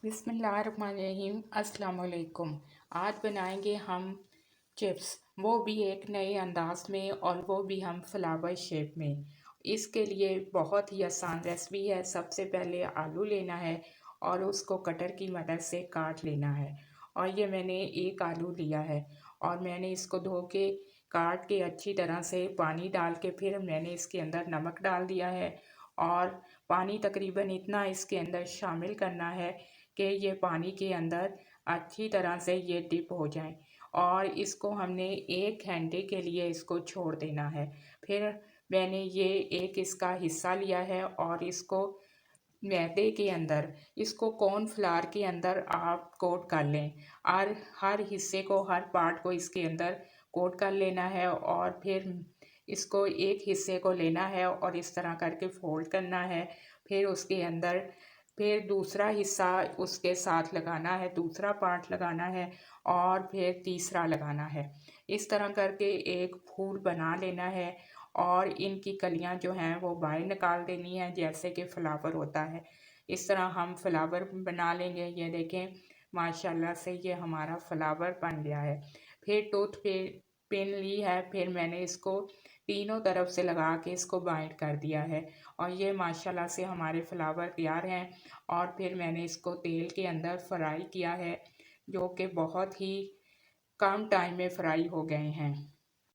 बिस्मिल्लाहिर्रहमानिर्रहीम अस्सलाम वालेकुम। आज बनाएंगे हम चिप्स, वो भी एक नए अंदाज में और वो भी हम फ्लावर शेप में। इसके लिए बहुत ही आसान रेसिपी है। सबसे पहले आलू लेना है और उसको कटर की मदद से काट लेना है। और ये मैंने एक आलू लिया है और मैंने इसको धो के काट के अच्छी तरह से पानी डाल के फिर मैंने इसके अंदर नमक डाल दिया है। और पानी तकरीबन इतना इसके अंदर शामिल करना है कि ये पानी के अंदर अच्छी तरह से ये डिप हो जाए। और इसको हमने 1 घंटे के लिए इसको छोड़ देना है। फिर मैंने ये एक इसका हिस्सा लिया है और इसको मैदे के अंदर, इसको कॉर्नफ्लावर के अंदर आप कोट कर लें। और हर हिस्से को, हर पार्ट को इसके अंदर कोट कर लेना है। और फिर इसको एक हिस्से को लेना है और इस तरह करके फोल्ड करना है। फिर उसके अंदर फिर दूसरा हिस्सा उसके साथ लगाना है, दूसरा पार्ट लगाना है और फिर तीसरा लगाना है। इस तरह करके एक फूल बना लेना है और इनकी कलियां जो हैं वो बाहर निकाल देनी है, जैसे कि फ्लावर होता है। इस तरह हम फ्लावर बना लेंगे। ये देखें, माशाल्लाह से ये हमारा फ्लावर बन गया है। फिर टूथ पिन ली है, फिर मैंने इसको तीनों तरफ से लगा के इसको बाइंड कर दिया है और ये माशाल्लाह से हमारे फ्लावर तैयार हैं। और फिर मैंने इसको तेल के अंदर फ्राई किया है, जो कि बहुत ही कम टाइम में फ्राई हो गए हैं।